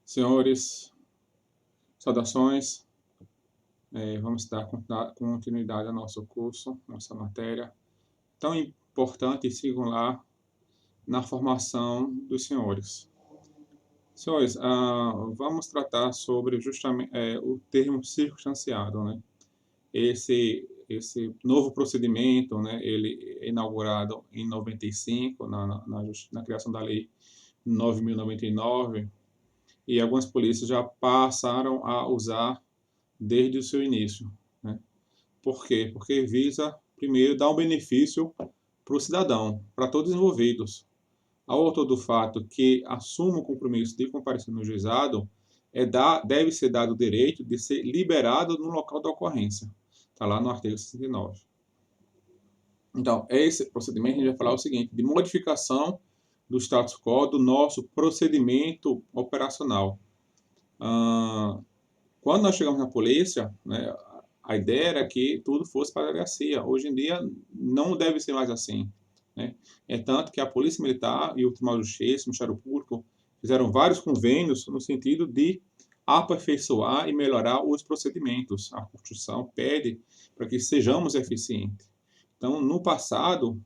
Senhores, saudações. Vamos dar continuidade ao nosso curso, nossa matéria tão importante e singular na formação dos senhores. Senhores, vamos tratar sobre justamente o termo circunstanciado, né? Esse novo procedimento, né? Ele é inaugurado em 95 na criação da Lei 9.099, e algumas polícias já passaram a usar desde o seu início, né? Por quê? Porque visa, primeiro, dar um benefício para o cidadão, para todos os envolvidos. Ao autor do fato que assuma o compromisso de comparecer no juizado, deve ser dado o direito de ser liberado no local da ocorrência. Está lá no artigo 69. Então, esse procedimento, a gente vai falar o seguinte, de modificação do status quo do nosso procedimento operacional. Quando nós chegamos na polícia, né, a ideia era que tudo fosse para a delegacia. Hoje em dia, não deve ser mais assim, né? É tanto que a Polícia Militar e o Tribunal de Justiça, o Ministério Público, fizeram vários convênios no sentido de aperfeiçoar e melhorar os procedimentos. A Constituição pede para que sejamos eficientes. Então, no passado,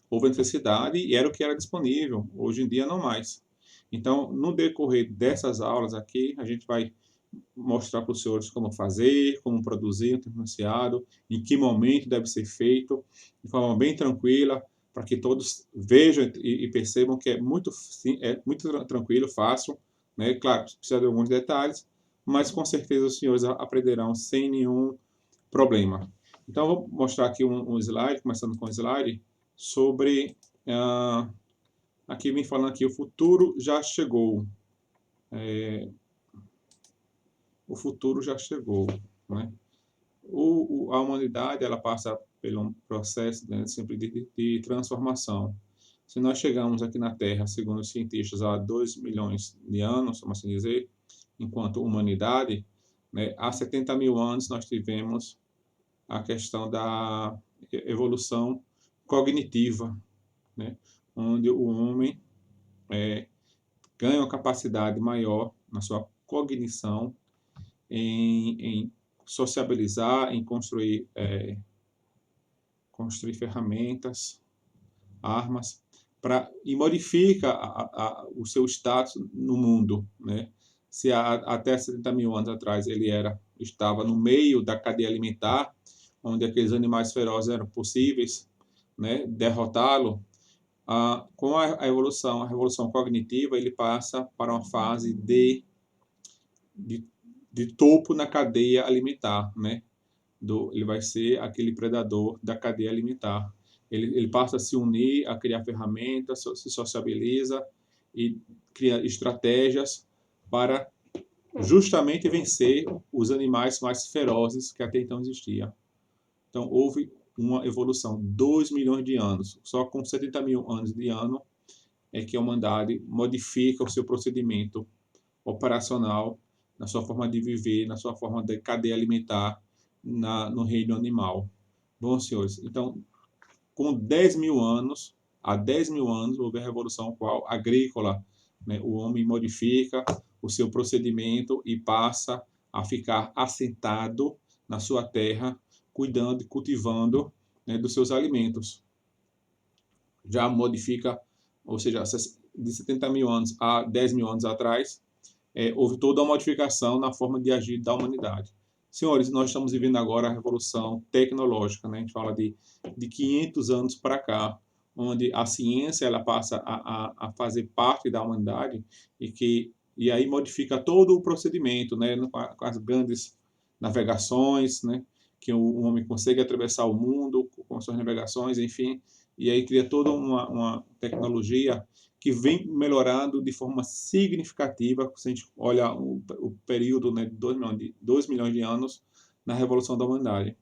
houve necessidade e era o que era disponível. Hoje em dia, não mais. Então, no decorrer dessas aulas aqui, a gente vai mostrar para os senhores como fazer, como produzir um termo enunciado, em que momento deve ser feito, de forma bem tranquila, para que todos vejam e percebam que é muito tranquilo, fácil, né? Claro, precisa de alguns detalhes, mas com certeza os senhores aprenderão sem nenhum problema. Então, eu vou mostrar aqui um slide, começando com o slide, sobre... aqui vem falando aqui, o futuro já chegou. O futuro já chegou, né? A humanidade, ela passa por um processo, né, sempre de transformação. Se nós chegamos aqui na Terra, segundo os cientistas, há 2 milhões de anos, vamos assim dizer, enquanto humanidade, né, há 70 mil anos nós tivemos a questão da evolução cognitiva, né, onde o homem ganha uma capacidade maior na sua cognição, em sociabilizar, em construir ferramentas, armas, e modifica o seu status no mundo, né? Se até 70 mil anos atrás ele estava no meio da cadeia alimentar, onde aqueles animais ferozes eram possíveis, né, derrotá-lo, com a revolução cognitiva, ele passa para uma fase de topo na cadeia alimentar, né? Ele vai ser aquele predador da cadeia alimentar. Ele passa a se unir, a criar ferramentas, se sociabiliza e cria estratégias para justamente vencer os animais mais ferozes que até então existiam. Então, houve uma evolução, 2 milhões de anos. Só com 70 mil anos de ano é que a humanidade modifica o seu procedimento operacional, na sua forma de viver, na sua forma de cadeia alimentar, no reino animal. Bom, senhores, então, com 10 mil anos, há 10 mil anos, houve a revolução agrícola, né? O homem modifica o seu procedimento e passa a ficar assentado na sua terra, cuidando e cultivando, né, dos seus alimentos. Já modifica, ou seja, de 70 mil anos a 10 mil anos atrás, houve toda uma modificação na forma de agir da humanidade. Senhores, nós estamos vivendo agora a revolução tecnológica, né? A gente fala de 500 anos para cá, onde a ciência ela passa a fazer parte da humanidade e aí modifica todo o procedimento, né? Com as grandes navegações, né? Que o homem consegue atravessar o mundo com suas navegações, enfim, e aí cria toda uma tecnologia que vem melhorando de forma significativa, se a gente olha o período, né, de 2 milhões de anos na revolução da humanidade.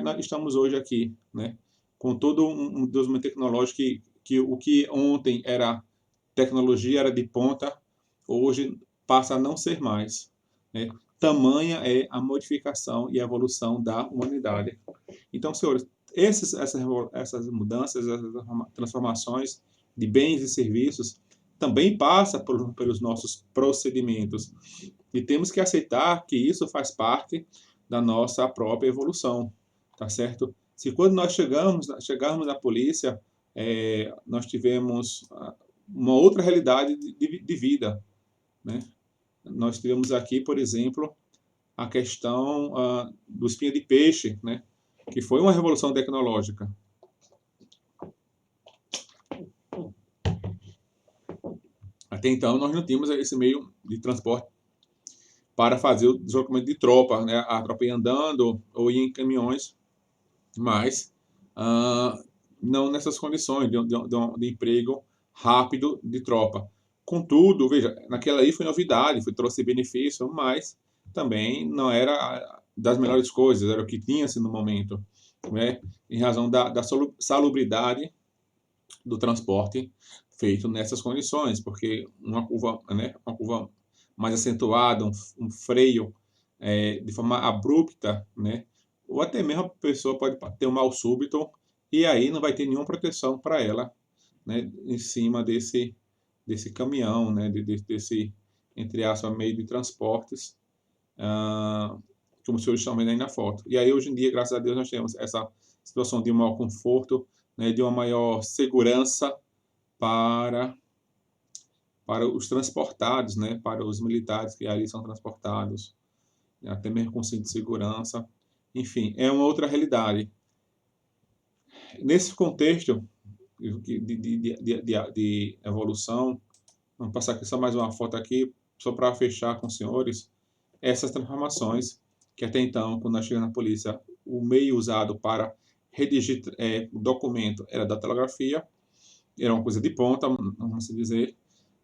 Nós estamos hoje aqui, né, com todo um desenvolvimento tecnológico que o que ontem era tecnologia, era de ponta, hoje passa a não ser mais, né? Tamanha é a modificação e a evolução da humanidade. Então, senhores, essas mudanças, essas transformações de bens e serviços também passa pelos nossos procedimentos. E temos que aceitar que isso faz parte da nossa própria evolução, tá certo? Se quando nós chegarmos na polícia, nós tivemos uma outra realidade de vida, né? Nós tivemos aqui, por exemplo, a questão do espinha de peixe, né? Que foi uma revolução tecnológica. Até então, nós não tínhamos esse meio de transporte para fazer o deslocamento de tropa, né? A tropa ia andando ou ia em caminhões, mas não nessas condições de emprego rápido de tropa. Contudo, veja, naquela aí foi novidade, trouxe benefício, mas também não era das melhores coisas, era o que tinha-se no momento, né? Em razão da salubridade do transporte feito nessas condições, porque uma curva, né, uma curva mais acentuada, um freio de forma abrupta, né, ou até mesmo a pessoa pode ter um mal súbito e aí não vai ter nenhuma proteção para ela, né, em cima desse caminhão, né, desse, entre aspas, meio de transportes, como os senhores estão vendo aí na foto. E aí, hoje em dia, graças a Deus, nós temos essa situação de um maior conforto, né, de uma maior segurança para, para os transportados, né, para os militares que ali são transportados, até mesmo com cinto de segurança. Enfim, é uma outra realidade. Nesse contexto de evolução, vamos passar aqui só mais uma foto aqui, só para fechar com os senhores, essas transformações que até então, quando nós chegamos na polícia, o meio usado para redigir o documento era da telegrafia, era uma coisa de ponta, vamos dizer,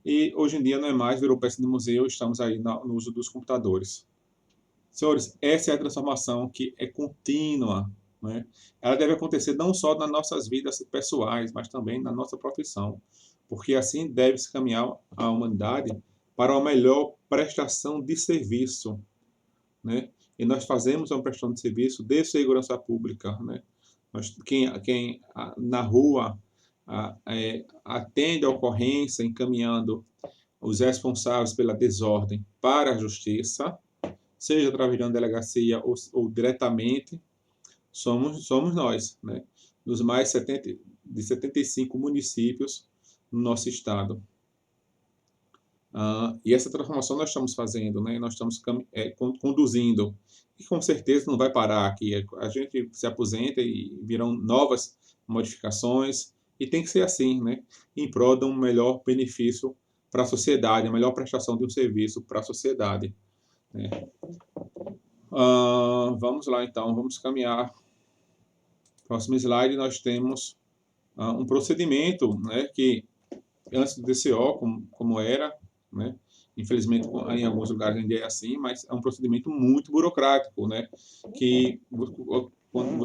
e hoje em dia não é mais, virou peça de museu, estamos aí no uso dos computadores. Senhores, essa é a transformação que é contínua, né? Ela deve acontecer não só nas nossas vidas pessoais, mas também na nossa profissão, porque assim deve-se caminhar a humanidade para uma melhor prestação de serviço, né? E nós fazemos uma prestação de serviço de segurança pública, né? Quem na rua atende a ocorrência encaminhando os responsáveis pela desordem para a justiça, seja através de uma delegacia ou diretamente, somos nós, né? Dos mais de 75 municípios no nosso estado. E essa transformação nós estamos fazendo, né? Nós estamos conduzindo. E com certeza não vai parar aqui. A gente se aposenta e virão novas modificações. E tem que ser assim, né? Em prol de um melhor benefício para a sociedade, a melhor prestação de um serviço para a sociedade, né? Vamos lá, então. Vamos caminhar. Próximo slide, nós temos um procedimento, né? Que antes do DCO, como era, né? Infelizmente, em alguns lugares ainda é assim, mas é um procedimento muito burocrático, né? Que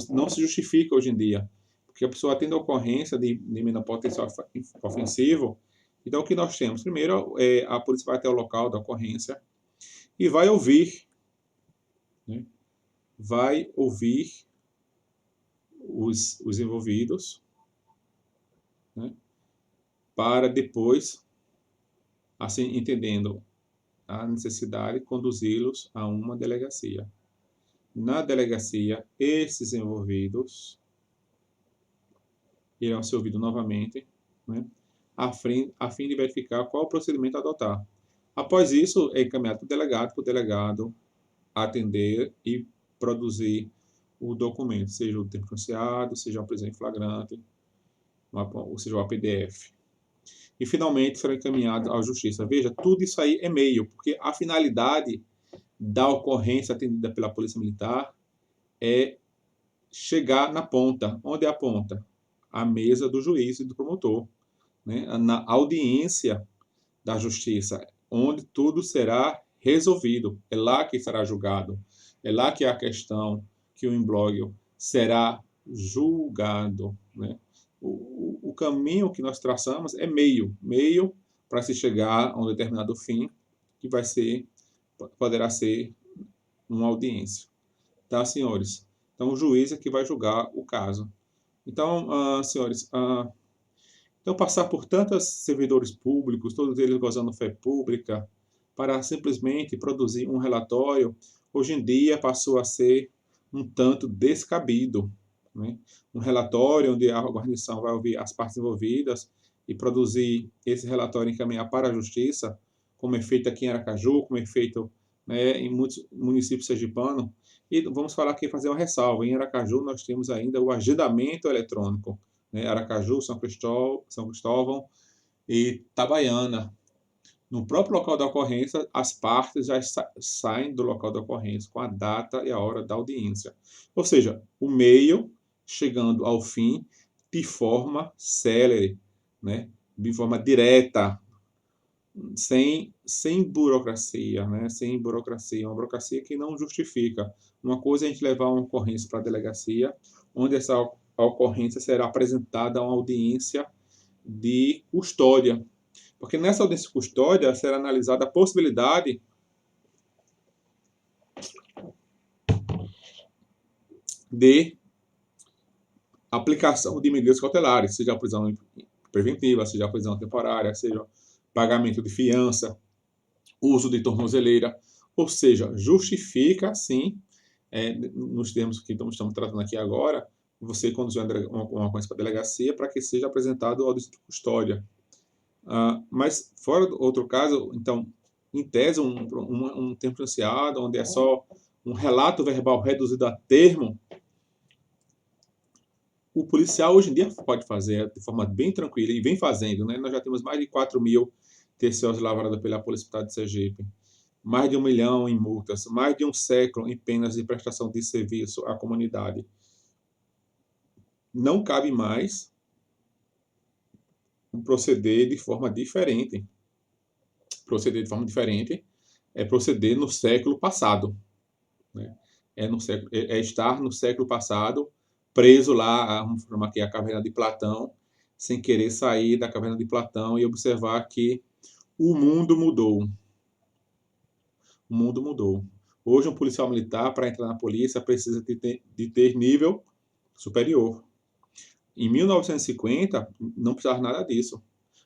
não se justifica hoje em dia, porque a pessoa tendo ocorrência de menor potencial ofensivo. Então, o que nós temos? Primeiro, a polícia vai até o local da ocorrência e vai ouvir, né? Vai ouvir os envolvidos, né? Para depois, assim, entendendo a necessidade, conduzi-los a uma delegacia. Na delegacia, esses envolvidos irão ser ouvidos novamente, né, a fim de verificar qual o procedimento a adotar. Após isso, é encaminhado para o delegado atender e produzir o documento, seja o tempo anunciado, seja uma prisão em flagrante, ou seja, o APDF. E, finalmente, será encaminhado à justiça. Veja, tudo isso aí é meio, porque a finalidade da ocorrência atendida pela Polícia Militar é chegar na ponta. Onde é a ponta? A mesa do juiz e do promotor, né? Na audiência da justiça, onde tudo será resolvido. É lá que será julgado. É lá que é a questão, que o imbróglio será julgado, né? O caminho que nós traçamos é meio para se chegar a um determinado fim, que poderá ser uma audiência. Tá, senhores? Então, o juiz é que vai julgar o caso. Então, senhores, Então, passar por tantos servidores públicos, todos eles gozando fé pública, para simplesmente produzir um relatório, hoje em dia passou a ser um tanto descabido, né? Um relatório onde a guarnição vai ouvir as partes envolvidas e produzir esse relatório e encaminhar para a justiça, como é feito aqui em Aracaju, como é feito, né, em muitos municípios sergipanos. E vamos falar aqui, fazer uma ressalva. Em Aracaju nós temos ainda o agendamento eletrônico, né? Aracaju, São Cristóvão e Itabaiana. No próprio local da ocorrência, as partes já saem do local da ocorrência com a data e a hora da audiência. Ou seja, o meio chegando ao fim de forma célere, né? De forma direta, sem burocracia, né? Sem burocracia, uma burocracia que não justifica. Uma coisa é a gente levar uma ocorrência para a delegacia, onde essa ocorrência será apresentada a uma audiência de custódia, porque nessa audiência de custódia será analisada a possibilidade de aplicação de medidas cautelares, seja a prisão preventiva, seja a prisão temporária, seja pagamento de fiança, uso de tornozeleira, ou seja, justifica, sim, nos termos que estamos tratando aqui agora, você conduzir uma coisa para a delegacia para que seja apresentado ao audiência de custódia. Mas fora do outro caso, então, em tese, um termo diferenciado, onde é só um relato verbal reduzido a termo, o policial hoje em dia pode fazer de forma bem tranquila e vem fazendo, né? Nós já temos mais de 4.000 TCOs lavrados pela Polícia Militar de Sergipe, mais de 1 milhão em multas, mais de um século em penas de prestação de serviço à comunidade. Não cabe mais proceder de forma diferente. Proceder de forma diferente é proceder no século passado, né? É estar no século passado, preso lá, vamos chamar aqui a caverna de Platão, sem querer sair da caverna de Platão e observar que o mundo mudou. O mundo mudou. Hoje, um policial militar, para entrar na polícia, precisa de ter nível superior. Em 1950, não precisava nada disso.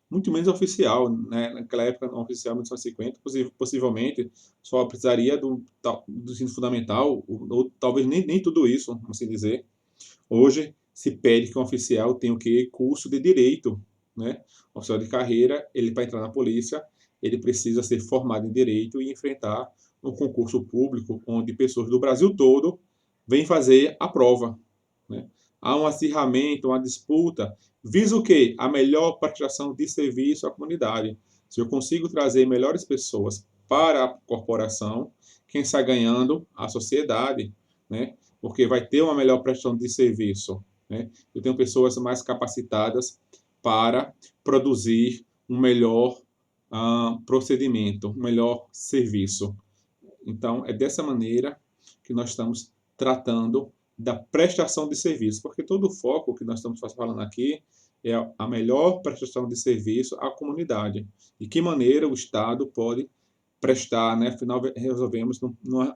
Muito menos oficial, né? Naquela época, um oficial, em 1950, possivelmente, só precisaria do ensino fundamental, ou talvez nem tudo isso, vamos assim dizer. Hoje, se pede que um oficial tenha o quê? Curso de direito, né? Um oficial de carreira, ele para entrar na polícia, ele precisa ser formado em direito e enfrentar um concurso público onde pessoas do Brasil todo vêm fazer a prova, né? Há um acirramento, uma disputa, visa o quê? A melhor prestação de serviço à comunidade. Se eu consigo trazer melhores pessoas para a corporação, quem sai ganhando? A sociedade, né? Porque vai ter uma melhor prestação de serviço, né? Eu tenho pessoas mais capacitadas para produzir um melhor procedimento, um melhor serviço. Então, é dessa maneira que nós estamos tratando da prestação de serviço, porque todo o foco que nós estamos falando aqui é a melhor prestação de serviço à comunidade. De que maneira o Estado pode prestar, né? Afinal,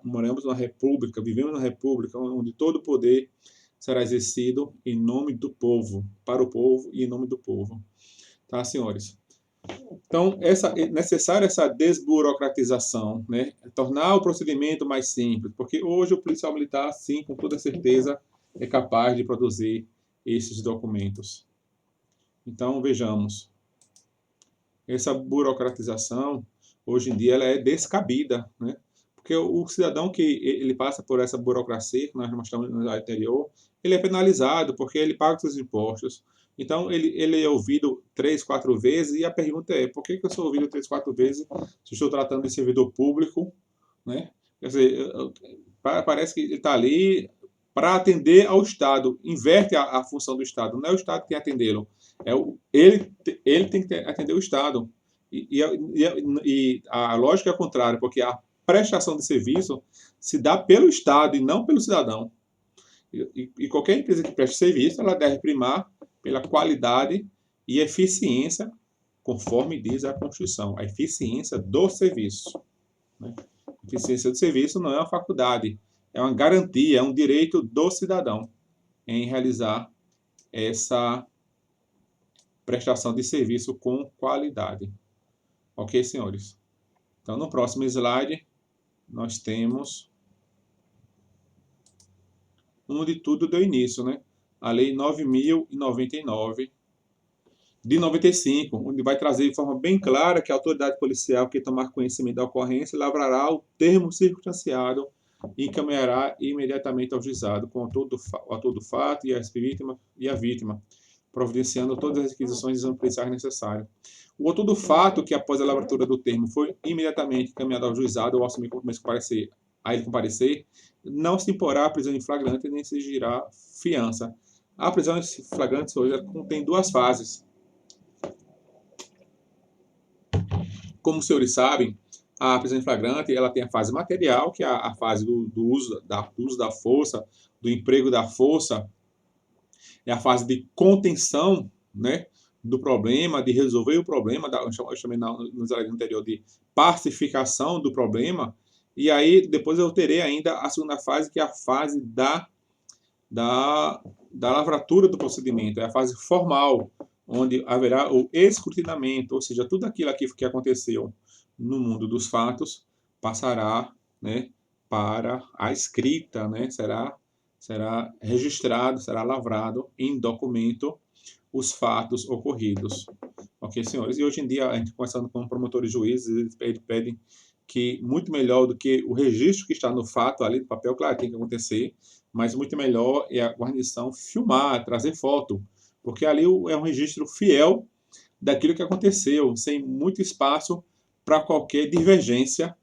moramos numa república, vivemos numa república onde todo o poder será exercido em nome do povo, para o povo e em nome do povo. Tá, senhores? Então, é necessária essa desburocratização, né? Tornar o procedimento mais simples, porque hoje o policial militar, sim, com toda certeza, é capaz de produzir esses documentos. Então, vejamos, essa burocratização, hoje em dia, ela é descabida, né? Porque o cidadão que ele passa por essa burocracia, que nós mostramos no slide anterior, ele é penalizado porque ele paga os seus impostos. Então, ele é ouvido 3, 4 vezes, e a pergunta é, por que eu sou ouvido 3, 4 vezes se estou tratando de servidor público, né? Quer dizer, parece que ele está ali para atender ao Estado, inverte a função do Estado, não é o Estado que tem que atendê-lo, ele tem que atender o Estado. E a lógica é a contrária, porque a prestação de serviço se dá pelo Estado e não pelo cidadão. E qualquer empresa que preste serviço, ela deve primar pela qualidade e eficiência, conforme diz a Constituição, a eficiência do serviço, né? A eficiência do serviço não é uma faculdade, é uma garantia, é um direito do cidadão em realizar prestação de serviço com qualidade. Ok, senhores? Então, no próximo slide, nós temos onde tudo deu início, né? A Lei 9.099 de 95, onde vai trazer de forma bem clara que a autoridade policial que tomar conhecimento da ocorrência lavrará o termo circunstanciado e encaminhará imediatamente ao juizado com o autor do fato e a vítima, providenciando todas as requisições de exame policial necessários. O autor do fato, que após a lavratura do termo foi imediatamente encaminhado ao juizado ou assumir compromisso a ele comparecer, não se imporá a prisão em flagrante nem se exigirá fiança. A prisão em flagrante hoje contém duas fases. Como os senhores sabem, a prisão em flagrante ela tem a fase material, que é a fase do uso da força, do emprego da força, é a fase de contenção, né, do problema, de resolver o problema, eu chamei no slide anterior de pacificação do problema, e aí depois eu terei ainda a segunda fase, que é a fase da lavratura do procedimento, é a fase formal, onde haverá o escrutinamento, ou seja, tudo aquilo aqui que aconteceu no mundo dos fatos passará, né, para a escrita, né, será registrado, será lavrado em documento os fatos ocorridos. Ok, senhores? E hoje em dia, a gente conversando com promotores e juízes, eles pedem que muito melhor do que o registro que está no fato ali no papel, claro, tem que acontecer, mas muito melhor é a guarnição filmar, trazer foto, porque ali é um registro fiel daquilo que aconteceu, sem muito espaço para qualquer divergência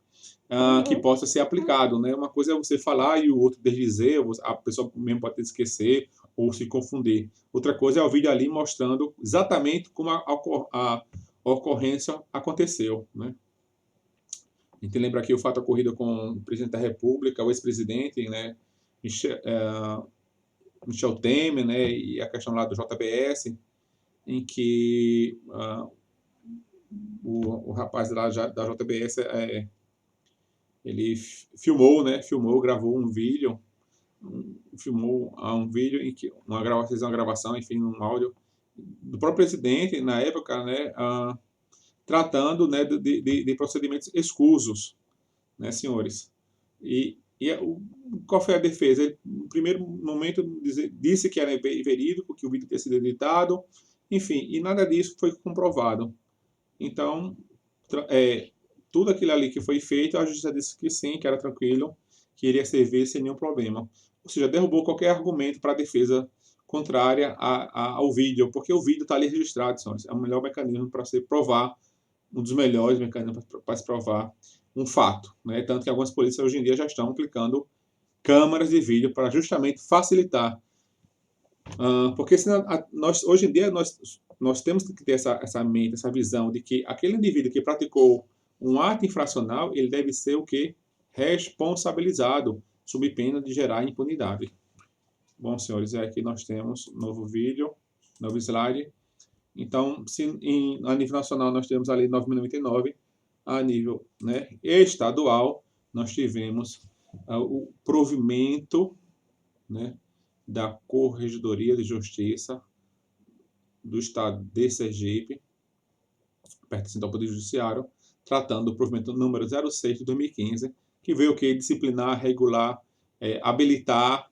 que possa ser aplicado, né? Uma coisa é você falar e o outro desdizer, a pessoa mesmo pode esquecer ou se confundir. Outra coisa é o vídeo ali mostrando exatamente como a ocorrência aconteceu, né? A gente lembra aqui o fato ocorrido com o presidente da República, o ex-presidente, né? Michel Temer, né? E a questão lá do JBS, em que o rapaz lá da JBS ele filmou, né? Gravou um vídeo, filmou um vídeo em que fez uma gravação, enfim, um áudio do próprio presidente na época, né? Tratando, né, de procedimentos escusos, né, senhores? Qual foi a defesa? Ele, no primeiro momento, disse que era verídico, que o vídeo tinha sido editado, enfim, e nada disso foi comprovado. Então, tudo aquilo ali que foi feito, a justiça disse que sim, que era tranquilo, que iria servir sem nenhum problema. Ou seja, derrubou qualquer argumento para a defesa contrária ao vídeo, porque o vídeo está ali registrado, senhores. É o melhor mecanismo para se provar, um dos melhores mecanismos para se provar um fato, né? Tanto que algumas polícias hoje em dia já estão aplicando câmeras de vídeo para justamente facilitar. Porque senão, hoje em dia nós temos que ter essa mente, essa visão de que aquele indivíduo que praticou um ato infracional, ele deve ser o quê? Responsabilizado, sob pena de gerar impunidade. Bom, senhores, aqui nós temos um novo vídeo, novo slide. Então, se a nível nacional nós temos ali 9.099, a nível, né, estadual nós tivemos o provimento, né, da Corregedoria de Justiça do Estado de Sergipe, pertencente ao Poder Judiciário, tratando do provimento número 06 de 2015, que veio o que? Disciplinar, regular, habilitar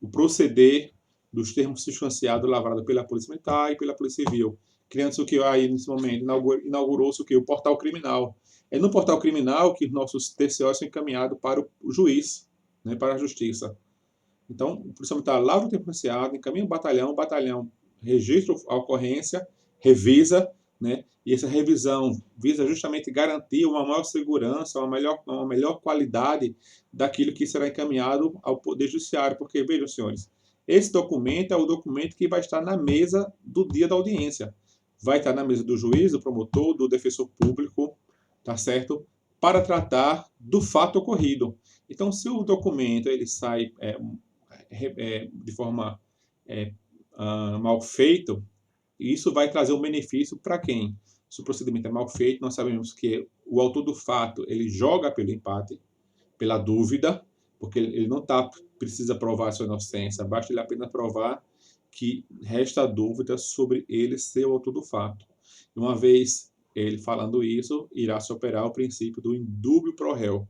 o proceder dos termos substanciados lavrados pela Polícia Militar e pela Polícia Civil. Criando-se o que aí, nesse momento, inaugurou-se o que? O portal criminal. É no portal criminal que nossos TCOs são encaminhados para o juiz, né, para a justiça. Então, o Polícia Militar lavra o termo substanciado, encaminha o batalhão registra a ocorrência, revisa, né, e essa revisão visa justamente garantir uma maior segurança, uma melhor qualidade daquilo que será encaminhado ao Poder Judiciário. Porque, vejam, senhores, esse documento é o documento que vai estar na mesa do dia da audiência. Vai estar na mesa do juiz, do promotor, do defensor público, tá certo? Para tratar do fato ocorrido. Então, se o documento ele sai de forma mal feito, isso vai trazer um benefício para quem? Se o procedimento é mal feito, nós sabemos que o autor do fato ele joga pelo empate, pela dúvida, porque ele não precisa provar a sua inocência, basta ele apenas provar que resta dúvida sobre ele ser o autor do fato. Uma vez ele falando isso, irá se operar o princípio do indúbio pro réu.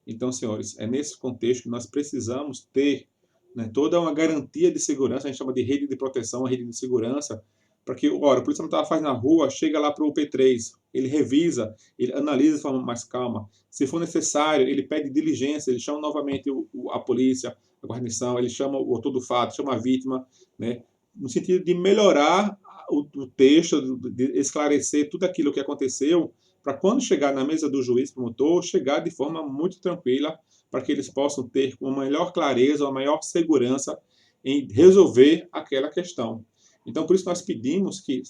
Então, senhores, é nesse contexto que nós precisamos ter, né, toda uma garantia de segurança, a gente chama de rede de proteção, rede de segurança, para que, ora, o polícia militar faz na rua, chega lá para o P3, ele revisa, ele analisa de forma mais calma. Se for necessário, ele pede diligência, ele chama novamente a polícia, a guarnição, ele chama o autor do fato, chama a vítima, né, no sentido de melhorar o texto, de esclarecer tudo aquilo que aconteceu, para quando chegar na mesa do juiz promotor, chegar de forma muito tranquila, para que eles possam ter uma maior clareza, uma maior segurança em resolver aquela questão. Então, por isso nós pedimos que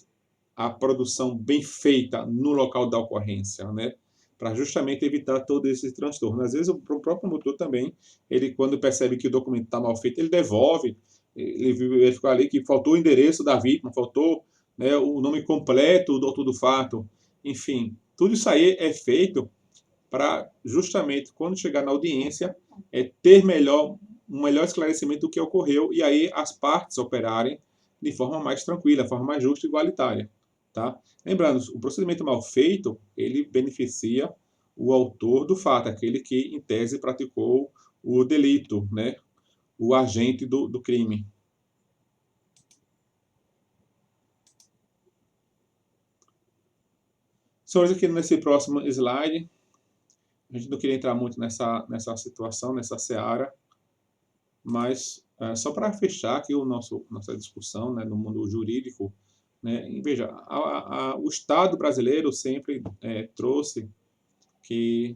a produção bem feita no local da ocorrência, né? Para justamente evitar todo esse transtorno. Às vezes, o próprio promotor também, ele quando percebe que o documento está mal feito, ele devolve, ele verificou ali que faltou o endereço da vítima, faltou, né, o nome completo do autor do fato, enfim, tudo isso aí é feito para justamente quando chegar na audiência ter um melhor esclarecimento do que ocorreu e aí as partes operarem de forma mais tranquila, de forma mais justa e igualitária, tá? Lembrando, o procedimento mal feito, ele beneficia o autor do fato, aquele que em tese praticou o delito, né? O agente do crime. Senhores, aqui nesse próximo slide, a gente não queria entrar muito nessa situação, nessa seara, mas só para fechar aqui nossa discussão, né, no mundo jurídico, né, veja, o Estado brasileiro sempre trouxe que,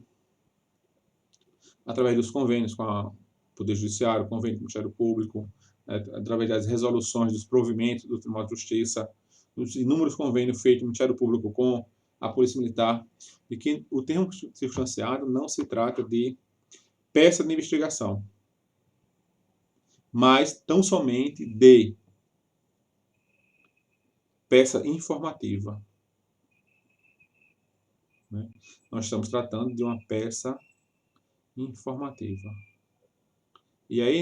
através dos convênios com o Poder Judiciário, convênio com o Ministério Público, através das resoluções dos provimentos do Tribunal de Justiça, dos inúmeros convênios feitos no Ministério Público com a Polícia Militar, de que o termo circunstanciado não se trata de peça de investigação, mas tão somente de peça informativa. Né? Nós estamos tratando de uma peça informativa. E aí,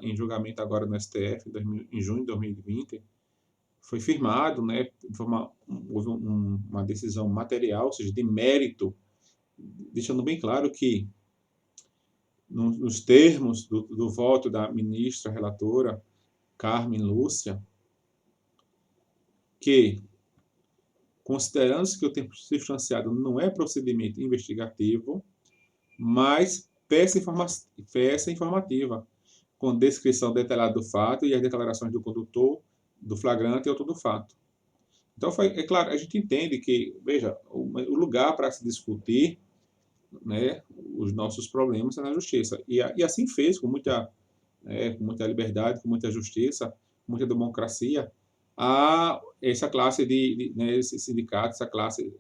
em julgamento agora no STF, em junho de 2020, foi firmado, né, houve uma decisão material, ou seja, de mérito, deixando bem claro que, nos termos do voto da ministra relatora, Carmen Lúcia, que, considerando-se que o tempo circunstanciado não é procedimento investigativo, mas peça informativa, com descrição detalhada do fato e as declarações do condutor, do flagrante e autor do fato. Então, é claro, a gente entende que, veja, o lugar para se discutir, né, os nossos problemas é na justiça. E assim fez, com muita liberdade, com muita justiça, com muita democracia, essa classe né, esse sindicato, essa classe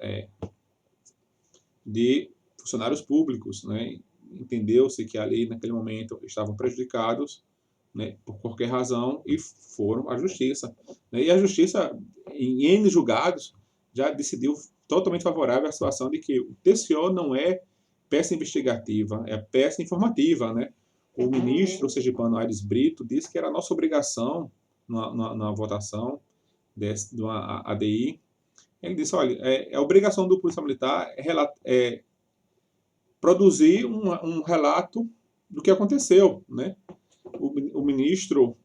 de funcionários públicos, né? Entendeu-se que ali, naquele momento, estavam prejudicados, né, por qualquer razão, e foram à justiça. Né? E a justiça, em N julgados, já decidiu totalmente favorável à situação de que o TCO não é peça investigativa, é peça informativa. Né? O ministro sergipano Aires Brito disse que era nossa obrigação, na votação de uma ADI, ele disse, olha, é obrigação do policial militar produzir um relato do que aconteceu, né? O ministro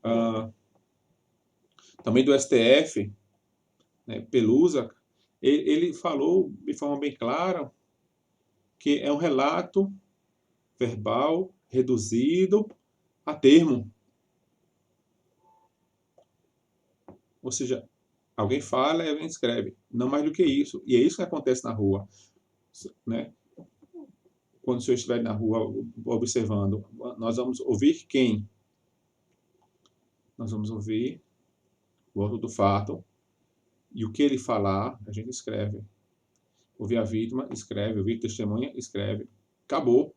também do STF, né, Pelusa, ele falou de forma bem clara que é um relato verbal reduzido a termo. Ou seja, alguém fala e alguém escreve, não mais do que isso. E é isso que acontece na rua, né? Quando o senhor estiver na rua observando, nós vamos ouvir quem? Nós vamos ouvir o autor do fato, e o que ele falar, a gente escreve. Ouvir a vítima, escreve. Ouvir testemunha, escreve. Acabou.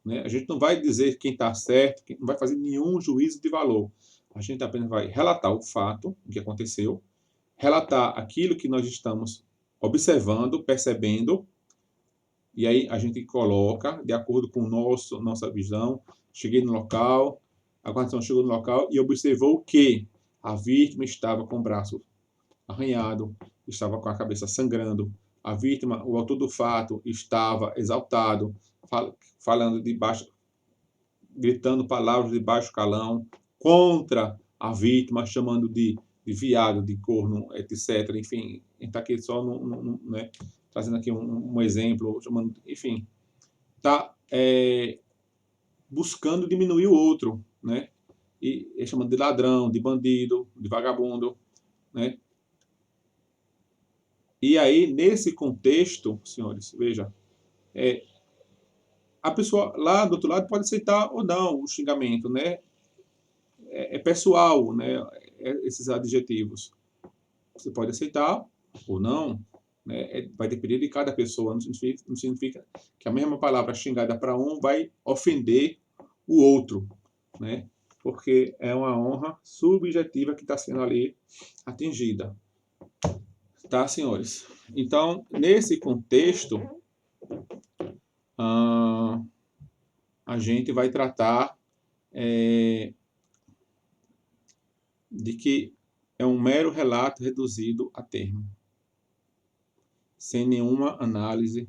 Né? A gente não vai dizer quem está certo, não vai fazer nenhum juízo de valor. A gente apenas vai relatar o fato, o que aconteceu, relatar aquilo que nós estamos observando, percebendo, e aí a gente coloca, de acordo com nossa visão, cheguei no local, a guarnição chegou no local e observou que A vítima estava com o braço arranhado, estava com a cabeça sangrando. A vítima, o autor do fato, estava exaltado, falando de baixo, gritando palavras de baixo calão contra a vítima, chamando de viado, de corno, etc. Enfim, a gente está aqui só né, trazendo aqui um exemplo, chamando, enfim, está buscando diminuir o outro, né? E chamando de ladrão, de bandido, de vagabundo, né? E aí, nesse contexto, senhores, veja, a pessoa lá do outro lado pode aceitar ou não o xingamento, né? É pessoal, né? Esses adjetivos. Você pode aceitar ou não, né? Vai depender de cada pessoa. Não significa que a mesma palavra xingada para um vai ofender o outro, né? Porque é uma honra subjetiva que está sendo ali atingida. Tá, senhores? Então, nesse contexto, a gente vai tratar de que é um mero relato reduzido a termo, sem nenhuma análise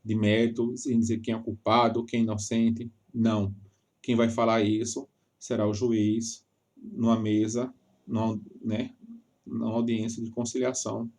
de mérito, sem dizer quem é culpado, quem é inocente. Não. Quem vai falar isso será o juiz numa mesa, numa audiência de conciliação,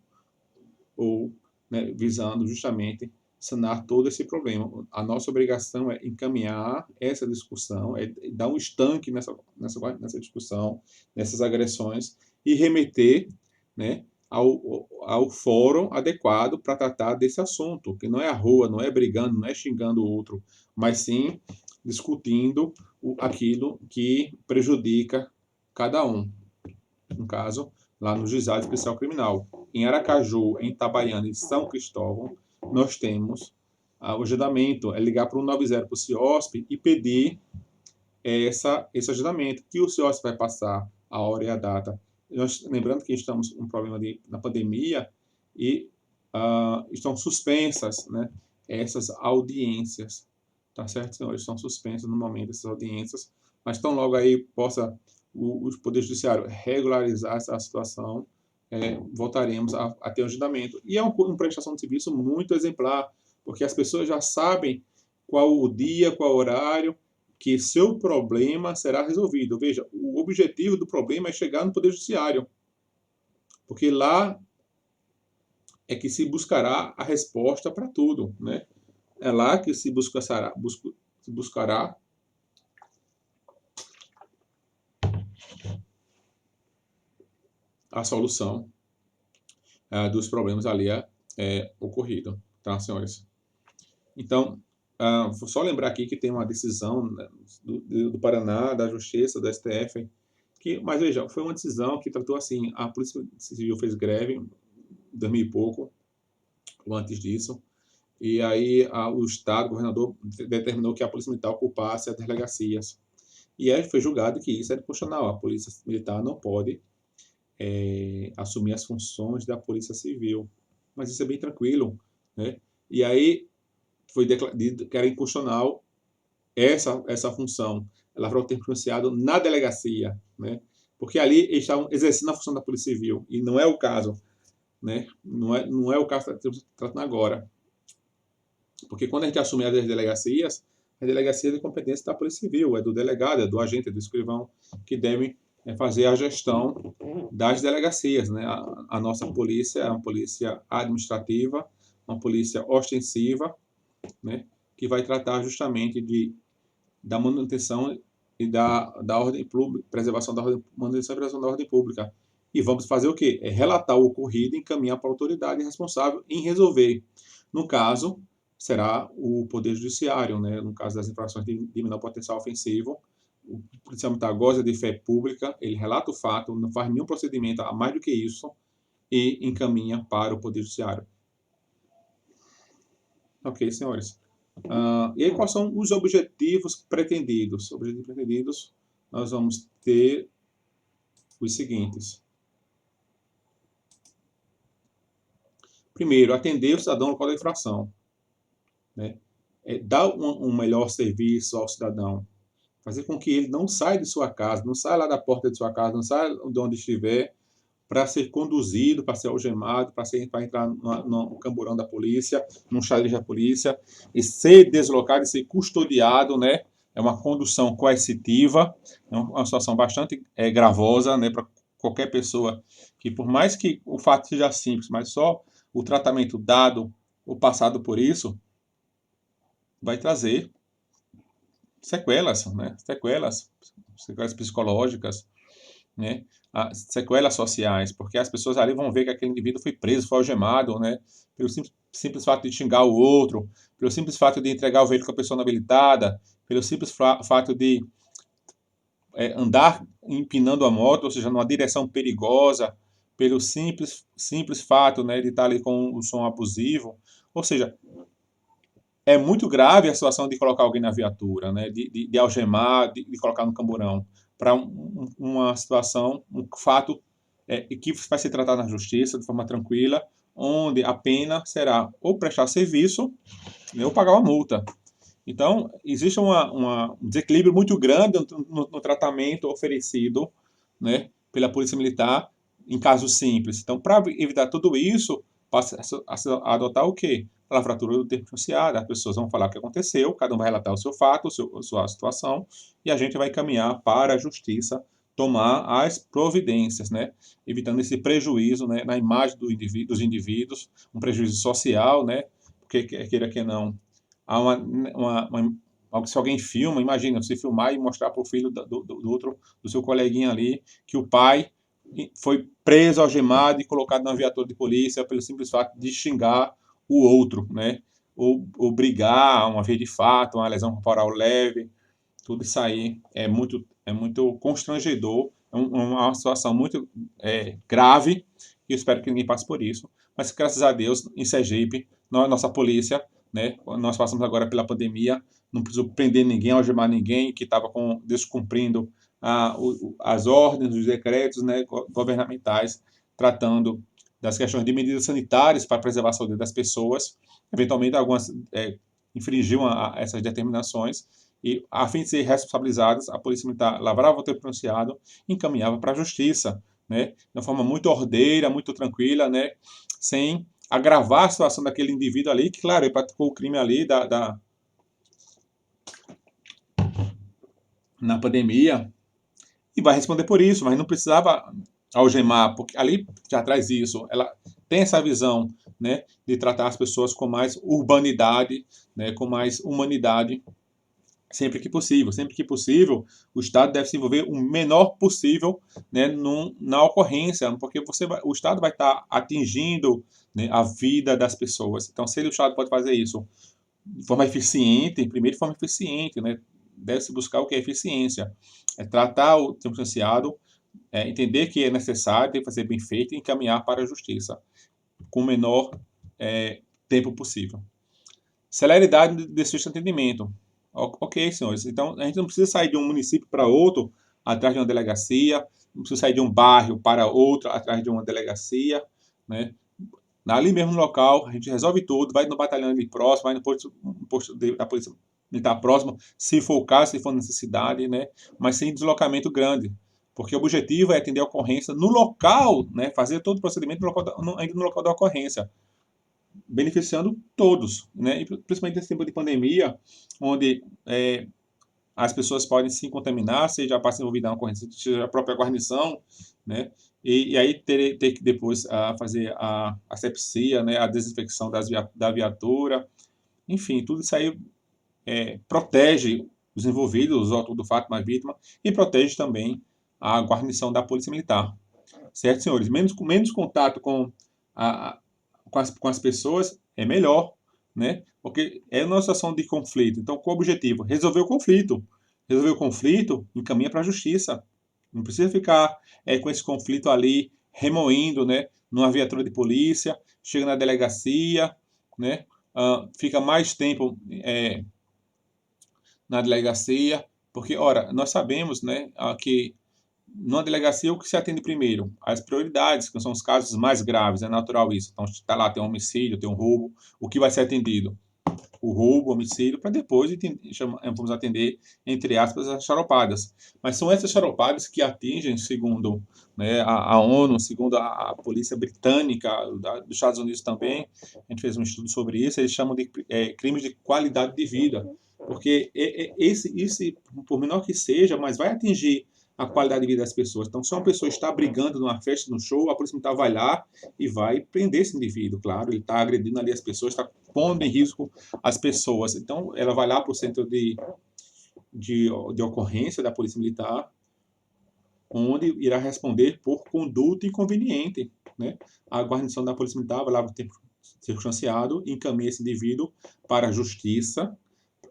ou, né, visando justamente sanar todo esse problema. A nossa obrigação é encaminhar essa discussão, é dar um estanque nessa discussão, nessas agressões, e remeter, né, ao fórum adequado para tratar desse assunto, que não é a rua, não é brigando, não é xingando o outro, mas sim discutindo aquilo que prejudica cada um. No caso, lá no Juizado Especial Criminal. Em Aracaju, em Itabaiana e São Cristóvão, nós temos o agendamento, é ligar para o 190 para o CIOSP e pedir esse agendamento, que o CIOSP vai passar a hora e a data. Lembrando que estamos com um problema na pandemia e estão suspensas, né, essas audiências. Tá certo, senhores? Estão suspensas no momento essas audiências, mas tão logo aí possa o Poder Judiciário regularizar essa situação, voltaremos a ter um agendamento. E é uma prestação de serviço muito exemplar, porque as pessoas já sabem qual o dia, qual o horário, que seu problema será resolvido. Veja, o objetivo do problema é chegar no Poder Judiciário, porque lá é que se buscará a resposta para tudo, né? É lá que se buscará a solução dos problemas ali ocorridos, tá, senhores? Então, vou só lembrar aqui que tem uma decisão, né, do Paraná, da Justiça, do STF, mas veja, foi uma decisão que tratou assim, a Polícia Civil fez greve em 2000 e pouco, ou antes disso, e aí o Estado, o governador, determinou que a Polícia Militar ocupasse as delegacias. E aí foi julgado que isso era constitucional. A Polícia Militar não pode assumir as funções da Polícia Civil. Mas isso é bem tranquilo, né? E aí foi declarado que era inconstitucional essa função. Ela vai ter pronunciado na delegacia, né? Porque ali eles estavam exercendo a função da Polícia Civil, e não é o caso, né? Não é o caso que estamos tratando agora. Porque quando a gente assume as delegacias, a delegacia é de competência da Polícia Civil, é do delegado, é do agente, é do escrivão, que devem fazer a gestão das delegacias, né? A nossa polícia é uma polícia administrativa, uma polícia ostensiva, né? Que vai tratar justamente da manutenção e da ordem pública, preservação da ordem, manutenção e preservação da ordem pública. E vamos fazer o quê? É relatar o ocorrido e encaminhar para a autoridade responsável em resolver. No caso, será o Poder Judiciário, né? No caso das infrações de menor potencial ofensivo, o policial militar goza de fé pública, ele relata o fato, não faz nenhum procedimento a mais do que isso e encaminha para o Poder Judiciário. Ok, senhores. E aí, quais são os objetivos pretendidos? Objetivos pretendidos, nós vamos ter os seguintes. Primeiro, atender o cidadão no local da infração, né? Dar um melhor serviço ao cidadão, fazer com que ele não saia de sua casa, não saia lá da porta de sua casa, não saia de onde estiver, para ser conduzido, para ser algemado, para entrar no camburão da polícia, num xadrez da polícia, e ser deslocado e ser custodiado, né? É uma condução coercitiva, é uma situação bastante gravosa, né, para qualquer pessoa que, por mais que o fato seja simples, mas só o tratamento dado ou passado por isso vai trazer sequelas, né? Sequelas psicológicas, né? Sequelas sociais, porque as pessoas ali vão ver que aquele indivíduo foi preso, foi algemado, né? Pelo simples fato de xingar o outro, pelo simples fato de entregar o veículo com a pessoa inabilitada, pelo simples fato de andar empinando a moto, ou seja, numa direção perigosa, pelo simples fato, né, de estar ali com o som abusivo. Ou seja, é muito grave a situação de colocar alguém na viatura, né, de algemar, de colocar no camburão, para uma situação, um fato que vai ser tratado na justiça de forma tranquila, onde a pena será ou prestar serviço, né, ou pagar uma multa. Então, existe um desequilíbrio muito grande no tratamento oferecido, né, pela Polícia Militar em casos simples. Então, para evitar tudo isso, passa a adotar o quê? A lavratura do termo associado. As pessoas vão falar o que aconteceu, cada um vai relatar o seu fato, a sua situação, e a gente vai caminhar para a justiça tomar as providências, né, evitando esse prejuízo, né, na imagem dos indivíduos, um prejuízo social, né, porque queira que não, há se alguém filma, imagina, você filmar e mostrar para o filho do outro, do seu coleguinha ali, que o pai foi preso, algemado e colocado na viatura de polícia pelo simples fato de xingar o outro, né? Ou brigar, uma via de fato, uma lesão corporal leve, tudo isso aí é muito constrangedor, uma situação muito grave, e eu espero que ninguém passe por isso. Mas, graças a Deus, em Sergipe, nossa polícia, né, nós passamos agora pela pandemia, não precisou prender ninguém, algemar ninguém que estava descumprindo as ordens, os decretos, né, governamentais, tratando das questões de medidas sanitárias para preservar a saúde das pessoas. Eventualmente, algumas infringiam essas determinações, e, a fim de ser responsabilizadas, a Polícia Militar lavrava o termo pronunciado e encaminhava para a Justiça, né, de uma forma muito ordeira, muito tranquila, né, sem agravar a situação daquele indivíduo ali, que, claro, ele praticou o crime ali na pandemia, e vai responder por isso, mas não precisava algemar, porque ali já traz isso, ela tem essa visão, né, de tratar as pessoas com mais urbanidade, né, com mais humanidade, sempre que possível. Sempre que possível, o Estado deve se envolver o menor possível, né, na ocorrência, porque o Estado vai estar atingindo, né, a vida das pessoas. Então, se o Estado pode fazer isso de forma eficiente, primeiro de forma eficiente, né, deve-se buscar o que é eficiência. É tratar o tempo licenciado, entender que é necessário, tem que fazer bem feito e encaminhar para a justiça, com o menor tempo possível. Celeridade desse atendimento. Ok, senhores. Então, a gente não precisa sair de um município para outro atrás de uma delegacia, não precisa sair de um bairro para outro atrás de uma delegacia, né? Ali mesmo no local, a gente resolve tudo, vai no batalhão ali próximo, vai no posto da Polícia Militar próximo, se for o caso, se for necessidade, né? Mas sem deslocamento grande, porque o objetivo é atender a ocorrência no local, né? Fazer todo o procedimento ainda no local da ocorrência, beneficiando todos, né? E principalmente nesse tempo de pandemia, onde as pessoas podem se contaminar, seja a parte envolvida na ocorrência, seja a própria guarnição, né? E aí ter que depois fazer a asepsia, né? A desinfecção da viatura, enfim, tudo isso aí protege os envolvidos, o autor do fato, mais vítima, e protege também a guarnição da Polícia Militar. Certo, senhores? Menos contato com as pessoas é melhor, né? Porque é uma situação de conflito. Então, qual o objetivo? Resolver o conflito. Resolver o conflito, encaminha para a justiça. Não precisa ficar com esse conflito ali remoendo, né? Numa viatura de polícia, chega na delegacia, né? Fica mais tempo na delegacia, porque, ora, nós sabemos, né, que numa delegacia, o que se atende primeiro? As prioridades, que são os casos mais graves, é natural isso. Então, está lá, tem um homicídio, tem um roubo, o que vai ser atendido? o roubo, o homicídio, para depois vamos atender, entre aspas, as charopadas. Mas são essas charopadas que atingem, segundo, né, a ONU, segundo a polícia britânica, dos Estados Unidos também, a gente fez um estudo sobre isso, eles chamam de crimes de qualidade de vida, porque esse, por menor que seja, mas vai atingir a qualidade de vida das pessoas. Então, se uma pessoa está brigando numa festa, num show, a polícia militar vai lá e vai prender esse indivíduo, claro, ele está agredindo ali as pessoas, está pondo em risco as pessoas. Então, ela vai lá para o centro de ocorrência da polícia militar, onde irá responder por conduta inconveniente, né? A guarnição da polícia militar vai lá no tempo circunstanciado, encaminha esse indivíduo para a justiça,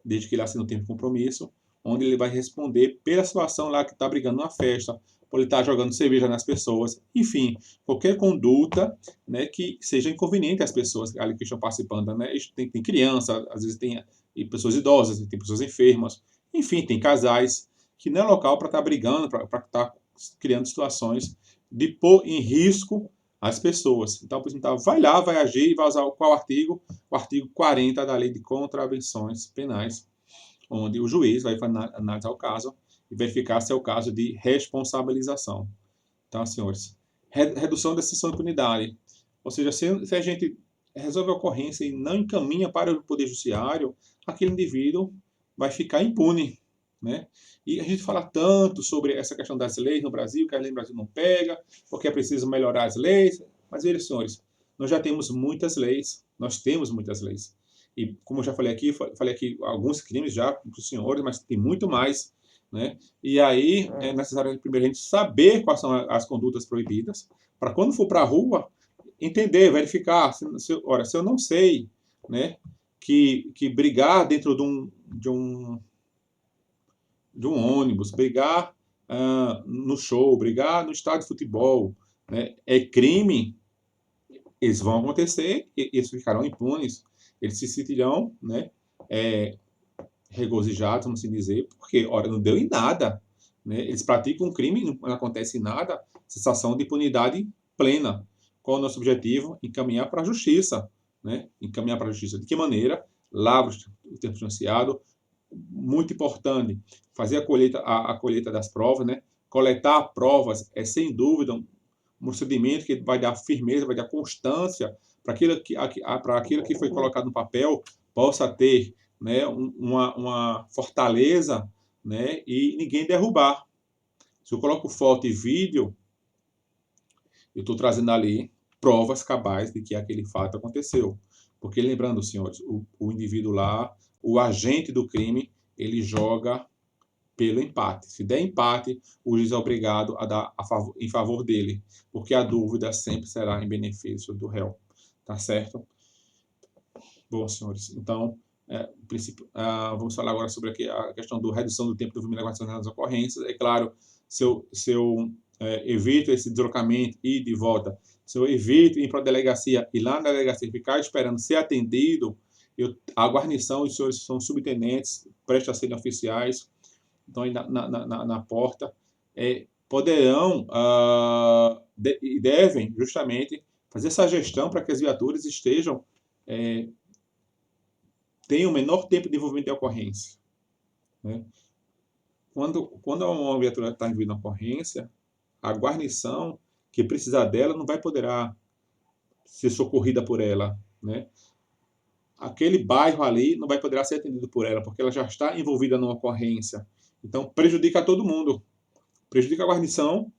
desde que ele assine o termo de compromisso, onde ele vai responder pela situação lá que está brigando numa festa, por ele estar jogando cerveja nas pessoas, enfim, qualquer conduta, né, que seja inconveniente às pessoas ali que estão participando, né? Tem criança, às vezes tem pessoas idosas, tem pessoas enfermas, enfim, tem casais que não é local para estar brigando, para estar criando situações de pôr em risco as pessoas. Então, o policial vai lá, vai agir e vai usar qual artigo? O artigo 40 da Lei de Contravenções Penais, onde o juiz vai analisar o caso e verificar se é o caso de responsabilização. Tá, senhores? Redução da exceção de impunidade. Ou seja, se a gente resolve a ocorrência e não encaminha para o Poder Judiciário, aquele indivíduo vai ficar impune, né? E a gente fala tanto sobre essa questão das leis no Brasil, que a lei no Brasil não pega, porque é preciso melhorar as leis. Mas, vejam, senhores, nós já temos muitas leis, nós temos muitas leis. E, como eu já falei aqui alguns crimes já para os senhores, mas tem muito mais, né? E aí é necessário, primeiro, a gente saber quais são as condutas proibidas, para quando for para a rua, entender, verificar. Ora, se eu não sei, né, que brigar dentro de um ônibus, brigar no show, brigar no estádio de futebol, né, é crime, eles vão acontecer, eles ficarão impunes, eles se sentirão, né, regozijados, vamos assim dizer, porque, ora, não deu em nada, né? Eles praticam um crime, não acontece nada, sensação de impunidade plena. Qual é o nosso objetivo? Encaminhar para a justiça, né? Encaminhar para a justiça. De que maneira? Lava o tempo financiado, muito importante, fazer a colheita das provas, né? Coletar provas é, sem dúvida, um procedimento que vai dar firmeza, vai dar constância para aquilo que foi colocado no papel possa ter, né, uma fortaleza, né, e ninguém derrubar. Se eu coloco foto e vídeo, eu estou trazendo ali provas cabais de que aquele fato aconteceu. Porque, lembrando, senhores, o indivíduo lá, o agente do crime, ele joga pelo empate. Se der empate, o juiz é obrigado a dar em favor dele, porque a dúvida sempre será em benefício do réu. Tá certo? Bom, senhores, então, vamos falar agora sobre aqui a questão da redução do tempo do envolvimento da guarda das ocorrências. É claro, se eu evito esse deslocamento e de volta, se eu evito ir para a delegacia e lá na delegacia ficar esperando ser atendido, a guarnição, os senhores são subtenentes, prestam a serem oficiais, estão aí na porta, poderão e devem justamente fazer essa gestão para que as viaturas estejam tenham o menor tempo de envolvimento de ocorrência, né? Quando uma viatura está envolvida na ocorrência, a guarnição que precisar dela não vai poderá ser socorrida por ela, né? Aquele bairro ali não vai poder ser atendido por ela, porque ela já está envolvida numa ocorrência. Então, prejudica a todo mundo. Prejudica a guarnição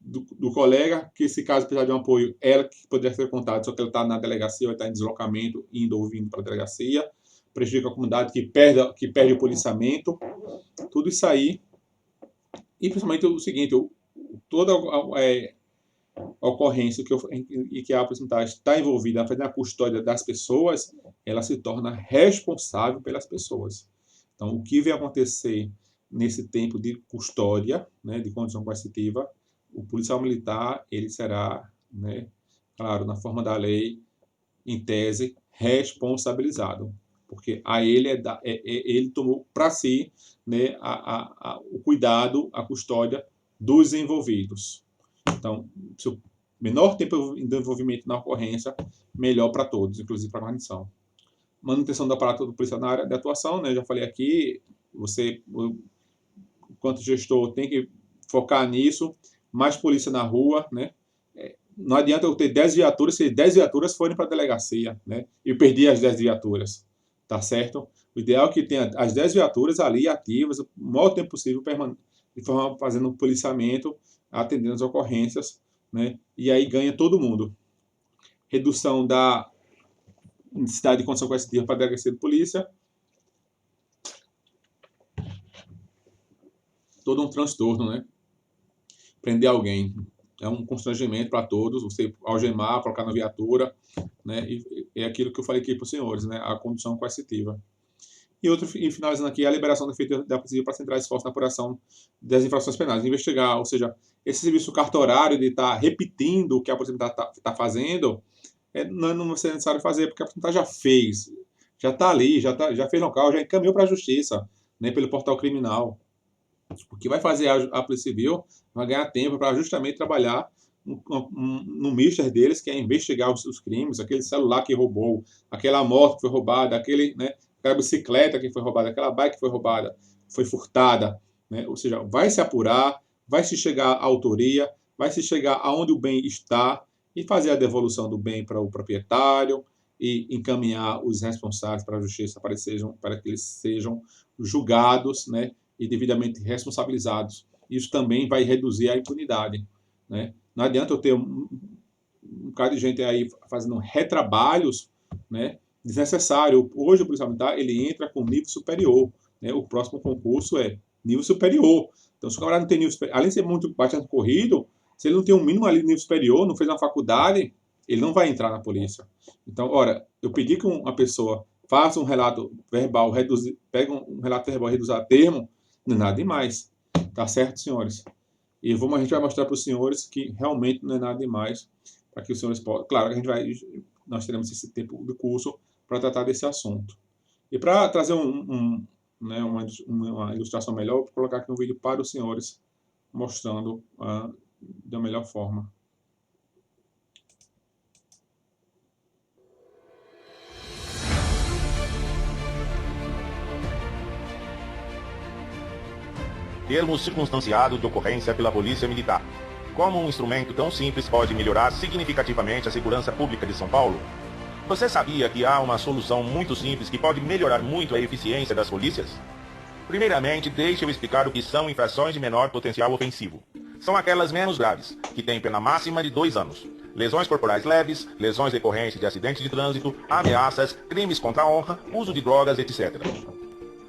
do colega, que se caso precisar de um apoio, ela que poderia ser contada, só que ela está na delegacia, ou está em deslocamento, indo ou vindo para a delegacia. Prejudica a comunidade que perde o policiamento. Tudo isso aí. E principalmente o seguinte, toda a ocorrência que a polícia está envolvida na custódia das pessoas, ela se torna responsável pelas pessoas. Então, o que vai acontecer nesse tempo de custódia, né, de condição coercitiva, o policial militar, ele será, né, claro, na forma da lei, em tese, responsabilizado, porque a ele ele tomou para si, né, o cuidado, a custódia dos envolvidos. Então, se o menor tempo de envolvimento na ocorrência, melhor para todos, inclusive para a guarnição. manutenção do aparato do policial na área de atuação, né? Já falei aqui, você, enquanto gestor, tem que focar nisso, mais polícia na rua, né? Não adianta eu ter 10 viaturas se 10 viaturas forem para a delegacia, né? E eu perdi as 10 viaturas, tá certo? O ideal é que tenha as 10 viaturas ali ativas, o maior tempo possível, fazendo policiamento, atendendo as ocorrências, né? E aí ganha todo mundo. Redução da necessidade de condição coercitiva para a delegacia de polícia. Todo um transtorno, né? Prender alguém é um constrangimento para todos, você algemar, colocar na viatura, né? E é aquilo que eu falei aqui para os senhores, né? A condução coercitiva. E finalizando aqui, a liberação do efeito da polícia para centrar esforço na apuração das infrações penais, investigar, ou seja, esse serviço cartorário de estar repetindo o que a polícia está fazendo, não vai ser necessário fazer, porque a polícia já fez, já está ali, já fez local, já encaminhou para a justiça, né, pelo portal criminal. O que vai fazer a Polícia Civil vai ganhar tempo para justamente trabalhar no mister deles, que é investigar os crimes, aquele celular que roubou, aquela moto que foi roubada, aquela bicicleta que foi roubada, aquela bike que foi roubada, foi furtada, né? Ou seja, vai se apurar, vai se chegar à autoria, vai se chegar aonde o bem está e fazer a devolução do bem para o proprietário e encaminhar os responsáveis para a justiça para que eles sejam julgados, né? E devidamente responsabilizados. Isso também vai reduzir a impunidade, né? Não adianta eu ter um bocado de gente aí fazendo retrabalhos, né, desnecessário. Hoje o policial militar ele entra com nível superior, né? O próximo concurso é nível superior. Então, se o camarada não tem nível superior, além de ser muito bastante corrido, se ele não tem um mínimo ali de nível superior, não fez uma faculdade, ele não vai entrar na polícia. Então, ora, eu pedi que uma pessoa faça um relato verbal, pega um relato verbal reduzido a termo, não é nada demais. Tá certo, senhores? E a gente vai mostrar para os senhores que realmente não é nada demais, para que os senhores possam... Claro, nós teremos esse tempo do curso para tratar desse assunto. E para trazer né, uma ilustração melhor, eu vou colocar aqui um vídeo para os senhores, mostrando da melhor forma. Termo circunstanciado de ocorrência pela Polícia Militar. Como um instrumento tão simples pode melhorar significativamente a segurança pública de São Paulo? Você sabia que há uma solução muito simples que pode melhorar muito a eficiência das polícias? Primeiramente, deixe eu explicar o que são infrações de menor potencial ofensivo. São aquelas menos graves, que têm pena máxima de 2 anos. Lesões corporais leves, lesões decorrentes de acidentes de trânsito, ameaças, crimes contra a honra, uso de drogas, etc.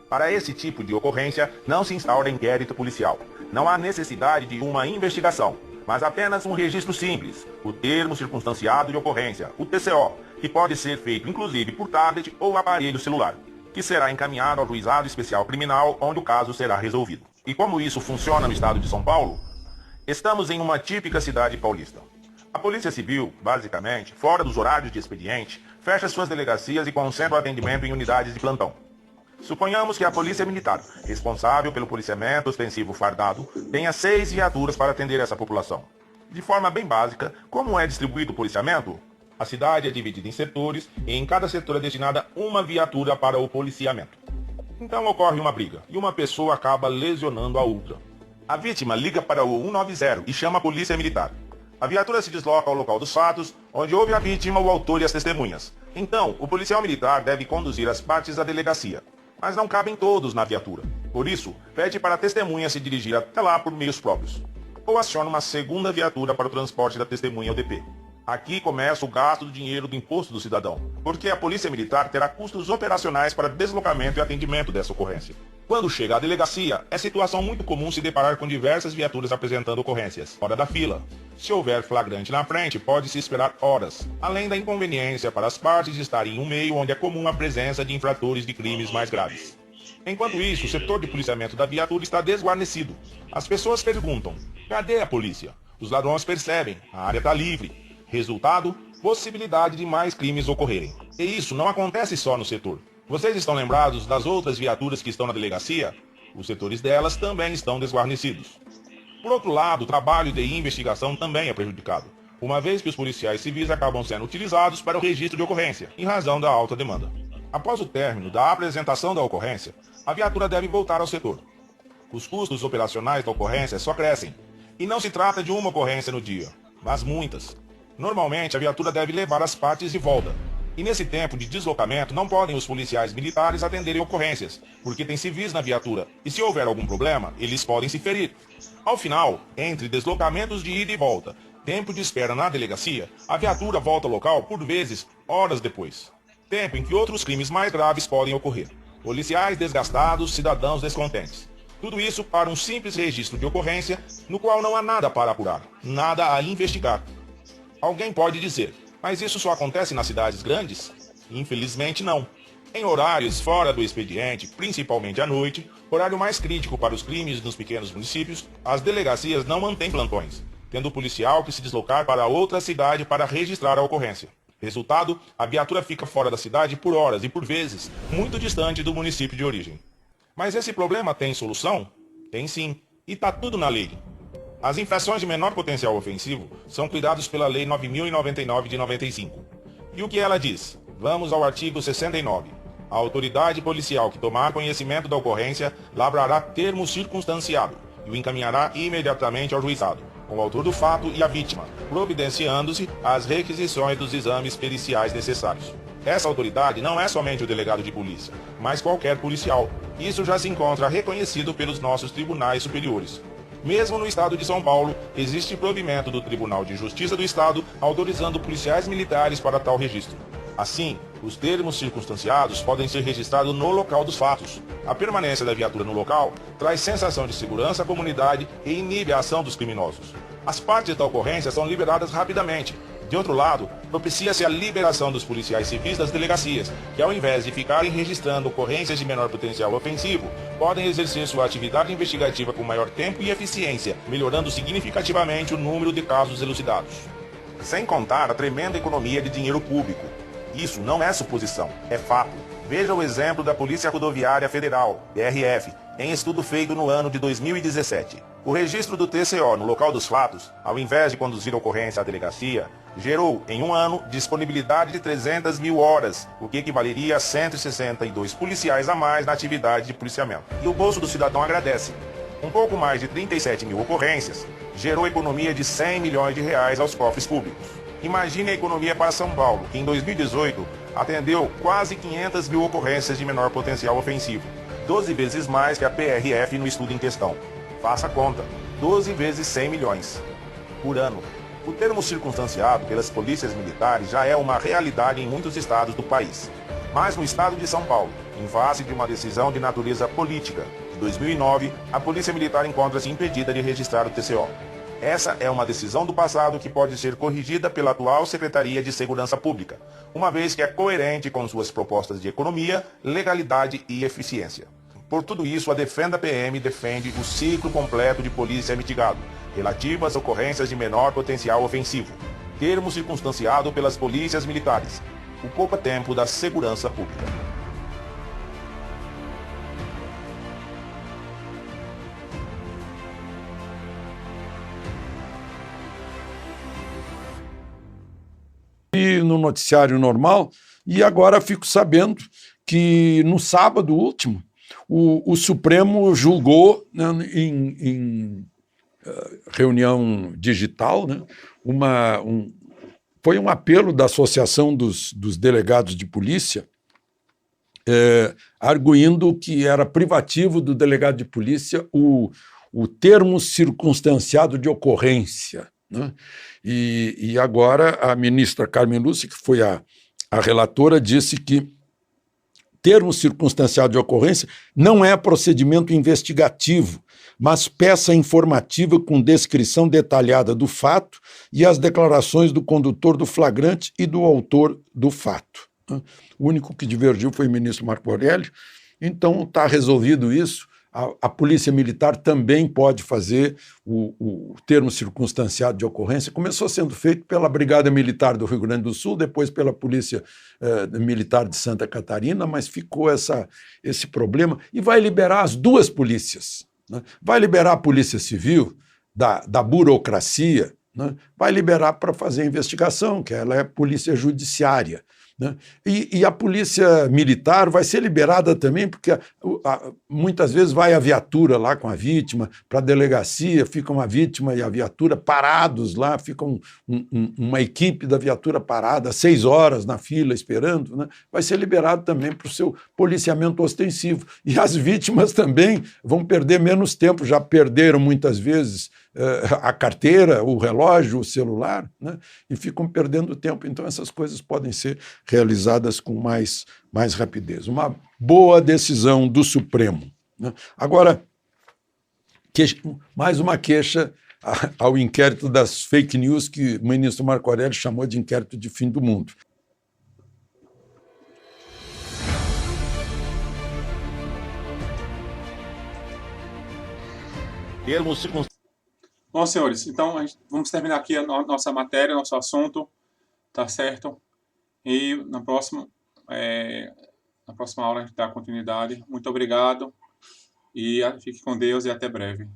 Para esse tipo de ocorrência, não se instaura inquérito policial. Não há necessidade de uma investigação, mas apenas um registro simples, o termo circunstanciado de ocorrência, o TCO, que pode ser feito inclusive por tablet ou aparelho celular, que será encaminhado ao juizado especial criminal, onde o caso será resolvido. E como isso funciona no estado de São Paulo? Estamos em uma típica cidade paulista. A Polícia Civil, basicamente, fora dos horários de expediente, fecha suas delegacias e concentra o atendimento em unidades de plantão. Suponhamos que a Polícia Militar, responsável pelo policiamento ostensivo fardado, tenha 6 viaturas para atender essa população. De forma bem básica, como é distribuído o policiamento? A cidade é dividida em setores e em cada setor é destinada uma viatura para o policiamento. Então ocorre uma briga e uma pessoa acaba lesionando a outra. A vítima liga para o 190 e chama a Polícia Militar. A viatura se desloca ao local dos fatos, onde houve a vítima, o autor e as testemunhas. Então, o policial militar deve conduzir as partes da delegacia, mas não cabem todos na viatura. Por isso, pede para a testemunha se dirigir até lá por meios próprios. Ou aciona uma segunda viatura para o transporte da testemunha ao DP. Aqui começa o gasto do dinheiro do imposto do cidadão, porque a Polícia Militar terá custos operacionais para deslocamento e atendimento dessa ocorrência. Quando chega à delegacia, é situação muito comum se deparar com diversas viaturas apresentando ocorrências fora da fila. Se houver flagrante na frente, pode-se esperar horas, além da inconveniência para as partes estarem em um meio onde é comum a presença de infratores de crimes mais graves. Enquanto isso, o setor de policiamento da viatura está desguarnecido. As pessoas perguntam: cadê a polícia? Os ladrões percebem, a área está livre. Resultado, possibilidade de mais crimes ocorrerem. E isso não acontece só no setor. Vocês estão lembrados das outras viaturas que estão na delegacia? Os setores delas também estão desguarnecidos. Por outro lado, o trabalho de investigação também é prejudicado, uma vez que os policiais civis acabam sendo utilizados para o registro de ocorrência, em razão da alta demanda. Após o término da apresentação da ocorrência, a viatura deve voltar ao setor. Os custos operacionais da ocorrência só crescem, e não se trata de uma ocorrência no dia, mas muitas. Normalmente, a viatura deve levar as partes de volta, e nesse tempo de deslocamento não podem os policiais militares atenderem ocorrências, porque tem civis na viatura, e se houver algum problema, eles podem se ferir. Ao final, entre deslocamentos de ida e volta, tempo de espera na delegacia, a viatura volta ao local, por vezes, horas depois. Tempo em que outros crimes mais graves podem ocorrer. Policiais desgastados, cidadãos descontentes. Tudo isso para um simples registro de ocorrência, no qual não há nada para apurar, nada a investigar. Alguém pode dizer, mas isso só acontece nas cidades grandes? Infelizmente não. Em horários fora do expediente, principalmente à noite, horário mais crítico para os crimes nos pequenos municípios, as delegacias não mantêm plantões, tendo o policial que se deslocar para outra cidade para registrar a ocorrência. Resultado, a viatura fica fora da cidade por horas e, por vezes, muito distante do município de origem. Mas esse problema tem solução? Tem sim, e está tudo na lei. As infrações de menor potencial ofensivo são cuidadas pela Lei 9.099 de 95. E o que ela diz? Vamos ao artigo 69. A autoridade policial que tomar conhecimento da ocorrência lavrará termo circunstanciado e o encaminhará imediatamente ao juizado, com o autor do fato e a vítima, providenciando-se as requisições dos exames periciais necessários. Essa autoridade não é somente o delegado de polícia, mas qualquer policial. Isso já se encontra reconhecido pelos nossos tribunais superiores. Mesmo no estado de São Paulo, existe provimento do Tribunal de Justiça do Estado autorizando policiais militares para tal registro. Assim, os termos circunstanciados podem ser registrados no local dos fatos. A permanência da viatura no local traz sensação de segurança à comunidade e inibe a ação dos criminosos. As partes da ocorrência são liberadas rapidamente. De outro lado, propicia-se a liberação dos policiais civis das delegacias, que ao invés de ficarem registrando ocorrências de menor potencial ofensivo, podem exercer sua atividade investigativa com maior tempo e eficiência, melhorando significativamente o número de casos elucidados. Sem contar a tremenda economia de dinheiro público. Isso não é suposição, é fato. Veja o exemplo da Polícia Rodoviária Federal, PRF, em estudo feito no ano de 2017. O registro do TCO no local dos fatos, ao invés de conduzir a ocorrência à delegacia, gerou, em um ano, disponibilidade de 300 mil horas, o que equivaleria a 162 policiais a mais na atividade de policiamento. E o bolso do cidadão agradece. Um pouco mais de 37 mil ocorrências, gerou economia de 100 milhões de reais aos cofres públicos. Imagine a economia para São Paulo, que em 2018 atendeu quase 500 mil ocorrências de menor potencial ofensivo, 12 vezes mais que a PRF no estudo em questão. Faça a conta, 12 vezes 100 milhões por ano. O termo circunstanciado pelas polícias militares já é uma realidade em muitos estados do país. Mas no estado de São Paulo, em face de uma decisão de natureza política de 2009, a Polícia Militar encontra-se impedida de registrar o TCO. Essa é uma decisão do passado que pode ser corrigida pela atual Secretaria de Segurança Pública, uma vez que é coerente com suas propostas de economia, legalidade e eficiência. Por tudo isso, a Defenda PM defende o ciclo completo de polícia mitigado, relativo às ocorrências de menor potencial ofensivo, termo circunstanciado pelas polícias militares, o poupa-tempo da segurança pública. E no noticiário normal, e agora fico sabendo que no sábado último, o Supremo julgou, né, em reunião digital, né, foi um apelo da Associação dos Delegados de Polícia, arguindo que era privativo do delegado de polícia o termo circunstanciado de ocorrência, né? E agora a ministra Carmen Lúcia, que foi a relatora, disse que termo circunstanciado de ocorrência não é procedimento investigativo, mas peça informativa com descrição detalhada do fato e as declarações do condutor do flagrante e do autor do fato. O único que divergiu foi o ministro Marco Aurélio. Então está resolvido isso. A Polícia Militar também pode fazer o termo circunstanciado de ocorrência. Começou sendo feito pela Brigada Militar do Rio Grande do Sul, depois pela Polícia Militar de Santa Catarina, mas ficou esse problema e vai liberar as duas polícias, né? Vai liberar a Polícia Civil da burocracia, né? Vai liberar para fazer a investigação, que ela é polícia judiciária. né? E a polícia militar vai ser liberada também, porque muitas vezes vai a viatura lá com a vítima para a delegacia, fica uma vítima e a viatura parados lá, fica uma equipe da viatura parada 6 horas na fila esperando, né? Vai ser liberado também para o seu policiamento ostensivo. E as vítimas também vão perder menos tempo, já perderam muitas vezes a carteira, o relógio, o celular, né? E ficam perdendo tempo. Então, essas coisas podem ser realizadas com mais rapidez. Uma boa decisão do Supremo, né? Agora, mais uma queixa ao inquérito das fake news, que o ministro Marco Aurélio chamou de inquérito de fim do mundo. Termos circunstanciados. Bom, senhores, então vamos terminar aqui a nossa matéria, nosso assunto, tá certo? E na próxima aula a gente dá continuidade. Muito obrigado e fique com Deus e até breve.